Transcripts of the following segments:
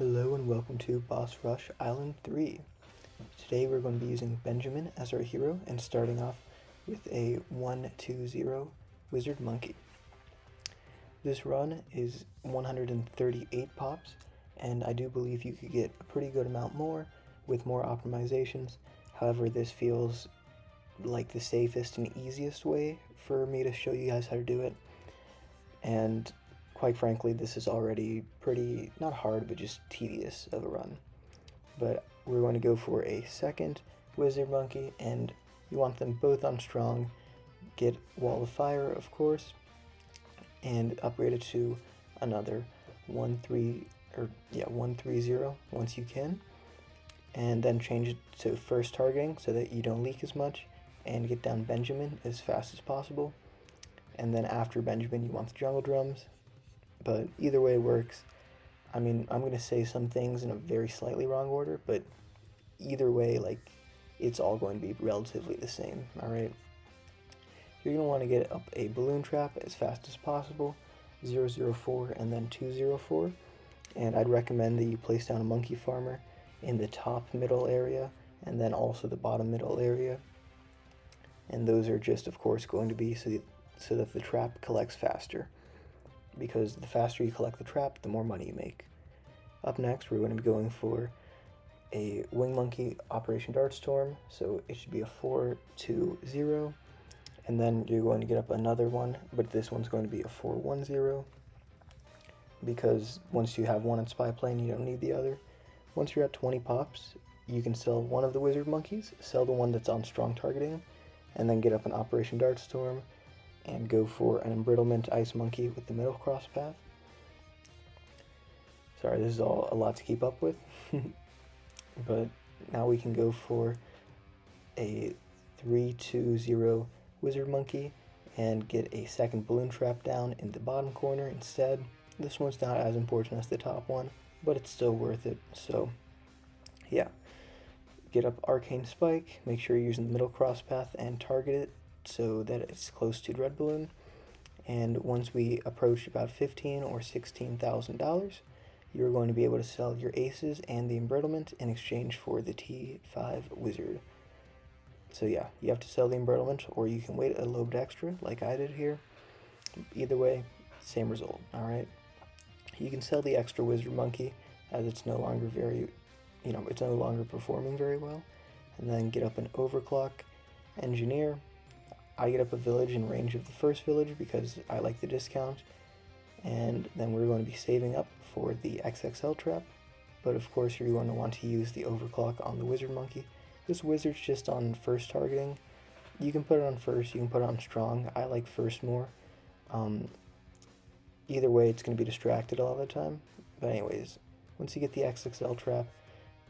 Hello and welcome to Boss Rush Island 3. Today we're going to be using Benjamin as our hero and starting off with a 1-2-0 Wizard Monkey. This run is 138 pops, and I do believe you could get a pretty good amount more with more optimizations. However, this feels like the safest and easiest way for me to show you guys how to do it. And quite frankly, this is already pretty, not hard, but just tedious of a run. But we're going to go for a second Wizard Monkey, and you want them both on strong. Get Wall of Fire, of course, and upgrade it to another 1-3-0 once you can. And then change it to first targeting so that you don't leak as much, and get down Benjamin as fast as possible. And then after Benjamin, you want the Jungle Drums. But either way works. I mean, I'm going to say some things in a very slightly wrong order, but either way, like, it's all going to be relatively the same, alright? You're going to want to get up a balloon trap as fast as possible, 004 and then 204, and I'd recommend that you place down a monkey farmer in the top middle area, and then also the bottom middle area. And those are just, of course, going to be so that the trap collects faster, because the faster you collect the trap, the more money you make. Up next, we're going to be going for a Wing Monkey Operation Dartstorm, so it should be a 4-2-0, and then you're going to get up another one, but this one's going to be a 4-1-0, because once you have one in Spy Plane, you don't need the other. Once you're at 20 pops, you can sell one of the Wizard Monkeys, sell the one that's on strong targeting, and then get up an Operation Dartstorm, and go for an Embrittlement Ice Monkey with the middle cross path. Sorry, this is all a lot to keep up with. But now we can go for a 3-2-0 Wizard Monkey and get a second balloon trap down in the bottom corner instead. This one's not as important as the top one, but it's still worth it. So yeah, get up Arcane Spike, make sure you're using the middle cross path and target it so that it's close to Dreadbloon. And once we approach about $15,000 or $16,000, you're going to be able to sell your aces and the embrittlement in exchange for the T5 Wizard. So yeah, you have to sell the embrittlement, or you can wait a little bit extra like I did here. Either way, same result, alright? You can sell the extra Wizard Monkey as it's no longer it's no longer performing very well, and then get up an Overclock Engineer. I get up a village in range of the first village because I like the discount, and then we're going to be saving up for the XXL trap, but of course you're going to want to use the Overclock on the Wizard Monkey. This Wizard's just on first targeting. You can put it on first, you can put it on strong. I like first more. Either way, it's going to be distracted a lot of the time, but anyways, once you get the XXL trap,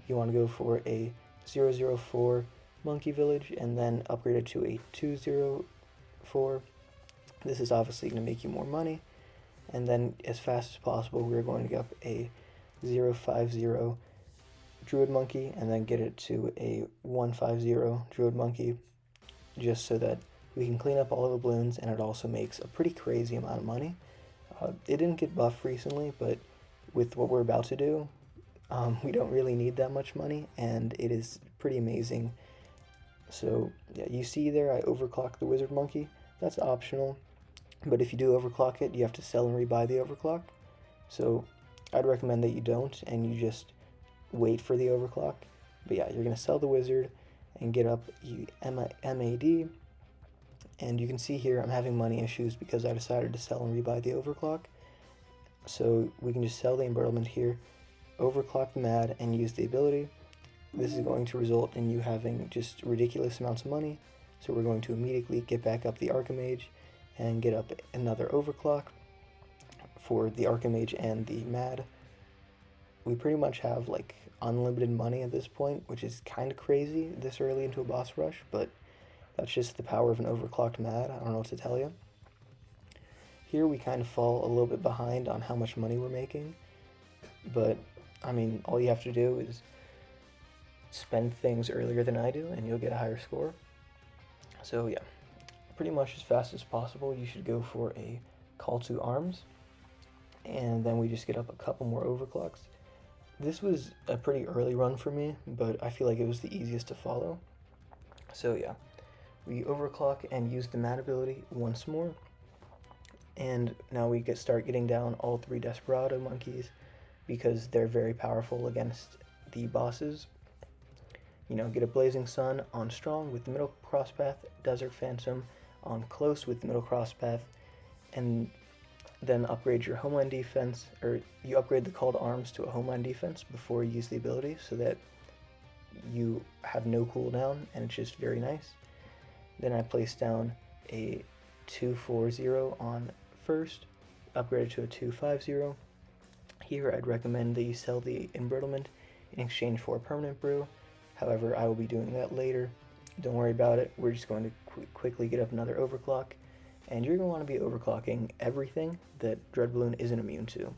you want to go for a 004 Monkey Village, and then upgrade it to a 204. This is obviously going to make you more money. And then as fast as possible, we're going to get up a 050 Druid Monkey, and then get it to a 150 Druid Monkey, just so that we can clean up all the balloons, and it also makes a pretty crazy amount of money. It didn't get buffed recently, but with what we're about to do, we don't really need that much money, and it is pretty amazing. So yeah, you see there I overclock the Wizard Monkey. That's optional, but if you do overclock it, you have to sell and rebuy the overclock. So I'd recommend that you don't, and you just wait for the overclock. But yeah, you're going to sell the Wizard and get up MAD, and you can see here I'm having money issues because I decided to sell and rebuy the overclock. So we can just sell the embrittlement here, overclock the MAD, and use the ability. This is going to result in you having just ridiculous amounts of money, so we're going to immediately get back up the Archimage and get up another Overclock for the Archimage and the MAD. We pretty much have like unlimited money at this point, which is kind of crazy this early into a boss rush, but that's just the power of an overclocked MAD. I don't know what to tell you. Here we kind of fall a little bit behind on how much money we're making, but I mean, all you have to do is spend things earlier than I do, and you'll get a higher score. So yeah, pretty much as fast as possible, you should go for a Call to Arms, and then we just get up a couple more overclocks. This was a pretty early run for me, but I feel like it was the easiest to follow. So yeah, we overclock and use the mad ability once more, and now we start getting down all 3 Desperado monkeys because they're very powerful against the bosses. You know, get a Blazing Sun on strong with the middle crosspath, Desert Phantom on close with the middle crosspath, and then upgrade your homeland defense, or you upgrade the Call to Arms to a homeland defense before you use the ability so that you have no cooldown and it's just very nice. Then I place down a 240 on first, upgrade it to a 250. Here I'd recommend that you sell the Embrittlement in exchange for a permanent brew. However, I will be doing that later. Don't worry about it. We're just going to quickly get up another overclock. And you're going to want to be overclocking everything that Dreadbloon isn't immune to.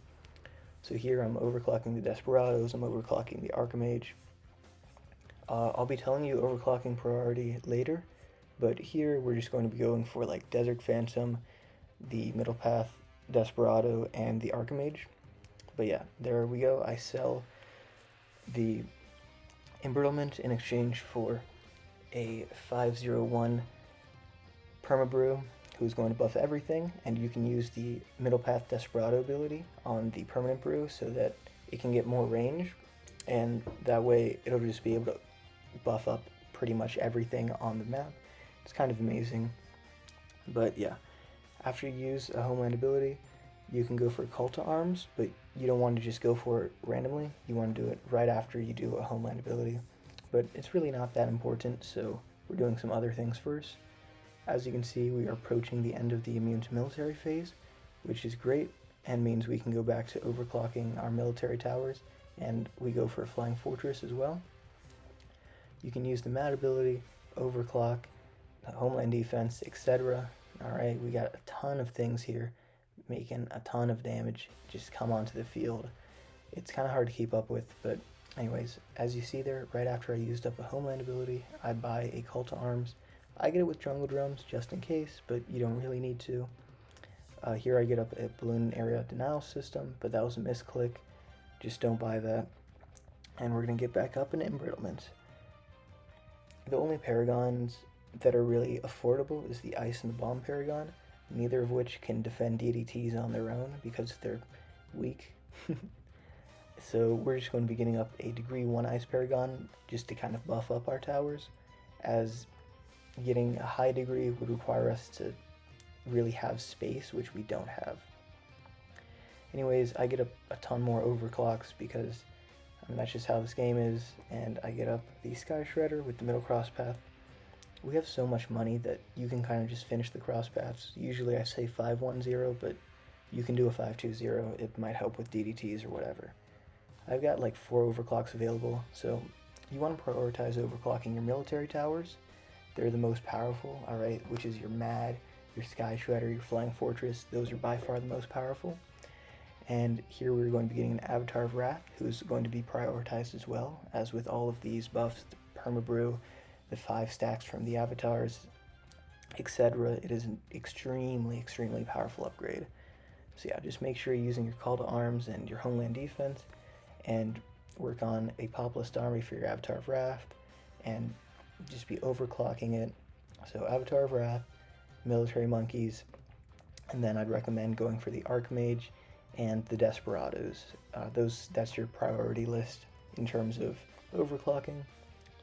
So here I'm overclocking the Desperados, I'm overclocking the Archmage. I'll be telling you overclocking priority later, but here we're just going to be going for like Desert Phantom, the Middle Path, Desperado, and the Archmage. But yeah, there we go. I sell the Embrittlement in exchange for a 501 Permabrew, who's going to buff everything, and you can use the Middle Path Desperado ability on the permanent brew so that it can get more range, and that way it'll just be able to buff up pretty much everything on the map. It's kind of amazing. But yeah, after you use a homeland ability, you can go for Call to Arms, but you don't want to just go for it randomly. You want to do it right after you do a homeland ability. But it's really not that important, so we're doing some other things first. As you can see, we are approaching the end of the immune to military phase, which is great and means we can go back to overclocking our military towers, and we go for a Flying Fortress as well. You can use the mad ability, overclock, homeland defense, etc. Alright, we got a ton of things here, making a ton of damage just come onto the field. It's kind of hard to keep up with, but anyways, as you see there, right after I used up a homeland ability, I buy a Call to Arms. I get it with jungle drums just in case, but you don't really need to. Here I get up a balloon area denial system, but that was a misclick. Just don't buy that. And we're going to get back up in Embrittlement. The only Paragons that are really affordable is the Ice and the Bomb Paragon, neither of which can defend DDTs on their own because they're weak. So we're just going to be getting up a degree 1 Ice Paragon just to kind of buff up our towers, as getting a high degree would require us to really have space, which we don't have. Anyways, I get up a ton more overclocks because that's just how this game is, and I get up the Sky Shredder with the middle cross path. We have so much money that you can kind of just finish the cross paths. Usually I say 510, but you can do a 520. It might help with DDTs or whatever. I've got like 4 overclocks available, so you want to prioritize overclocking your military towers. They're the most powerful, alright, which is your Mad, your Sky Shredder, your Flying Fortress. Those are by far the most powerful. And here we're going to be getting an Avatar of Wrath, who's going to be prioritized as well, as with all of these buffs, the Permabrew, the 5 stacks from the Avatars, etc. It is an extremely, extremely powerful upgrade. So yeah, just make sure you're using your Call to Arms and your Homeland Defense, and work on a Populist Army for your Avatar of Wrath, and just be overclocking it. So Avatar of Wrath, military monkeys, and then I'd recommend going for the Archmage and the Desperados. That's your priority list in terms of overclocking.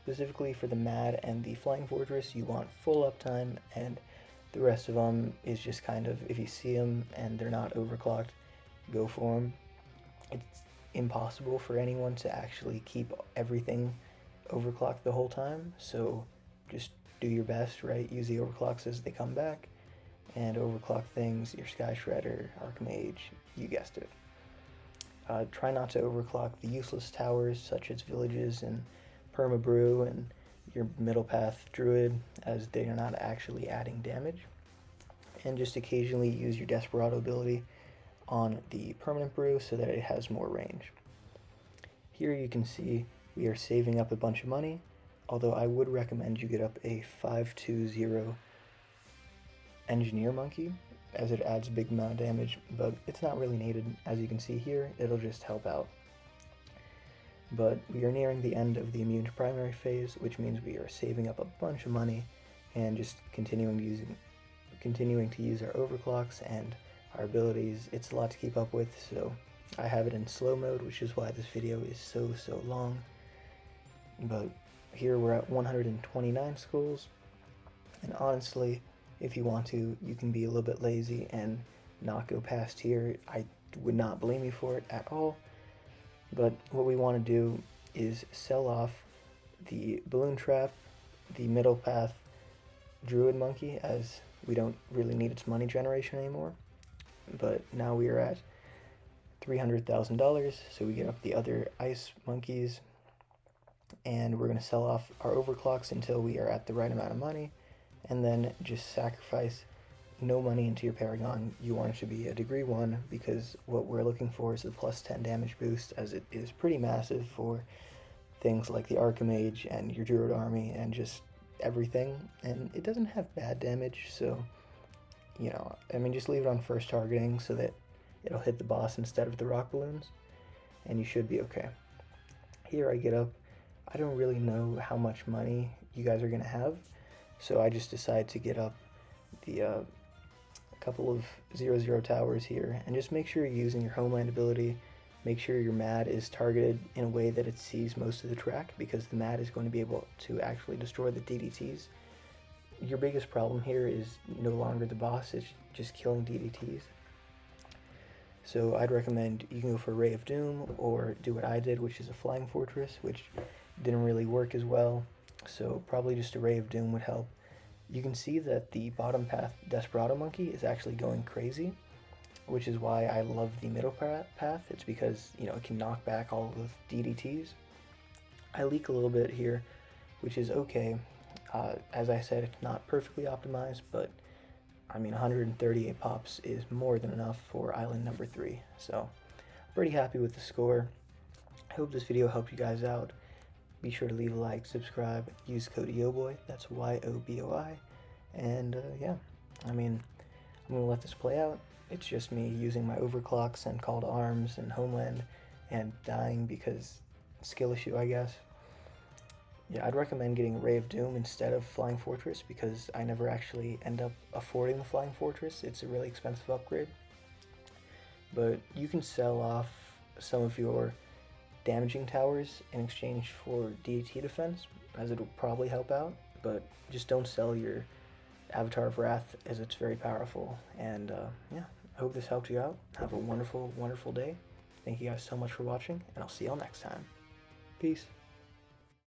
Specifically for the Mad and the Flying Fortress, you want full uptime, and the rest of them is just kind of, if you see them and they're not overclocked, go for them. It's impossible for anyone to actually keep everything overclocked the whole time, so just do your best, right? Use the overclocks as they come back, and overclock things, your Sky Shredder, Archmage, you guessed it. Try not to overclock the useless towers, such as villages and Permabrew and your Middle Path Druid, as they are not actually adding damage. And just occasionally use your Desperado ability on the Permanent Brew so that it has more range. Here you can see we are saving up a bunch of money, although I would recommend you get up a 520 Engineer Monkey, as it adds a big amount of damage, but it's not really needed. As you can see here, it'll just help out. But we are nearing the end of the immune to primary phase, which means we are saving up a bunch of money and just continuing to use our overclocks and our abilities. It's a lot to keep up with, so I have it in slow mode, which is why this video is so long. But here we're at 129 skulls, and honestly, if you want to, you can be a little bit lazy and not go past here. I would not blame you for it at all. But what we want to do is sell off the balloon trap, the middle path druid monkey, as we don't really need its money generation anymore. But now we are at $300,000, so we get up the other ice monkeys, and we're going to sell off our overclocks until we are at the right amount of money, and then just sacrifice no money into your Paragon. You want it to be a degree 1, because what we're looking for is the plus 10 damage boost, as it is pretty massive for things like the Archimage and your Druid army and just everything, and it doesn't have bad damage, so, you know, I mean, just leave it on first targeting so that it'll hit the boss instead of the rock balloons, and you should be okay. Here I get up. I don't really know how much money you guys are going to have, so I just decide to get up the couple of 0/0 towers here, and just make sure you're using your homeland ability. Make sure your MAD is targeted in a way that it sees most of the track, because the MAD is going to be able to actually destroy the DDTs. Your biggest problem here is no longer the boss, it's just killing DDTs. So I'd recommend you can go for Ray of Doom, or do what I did, which is a Flying Fortress, which didn't really work as well, so probably just a Ray of Doom would help. You can see that the bottom path Desperado Monkey is actually going crazy, which is why I love the middle path. It's because, you know, it can knock back all of the DDTs. I leak a little bit here, which is okay. As I said, it's not perfectly optimized, but I mean, 138 pops is more than enough for island number 3, so I'm pretty happy with the score. I hope this video helped you guys out. Be sure to leave a like, subscribe, use code YOBOI, that's YOBOI, and yeah, I mean, I'm going to let this play out. It's just me using my overclocks and call to arms and homeland and dying because skill issue, I guess. Yeah, I'd recommend getting Ray of Doom instead of Flying Fortress, because I never actually end up affording the Flying Fortress. It's a really expensive upgrade. But you can sell off some of your damaging towers in exchange for DT defense, as it will probably help out, but just don't sell your Avatar of Wrath, as it's very powerful. And yeah, I hope this helped you out. Have a wonderful day. Thank you guys so much for watching, and I'll see y'all next time. Peace.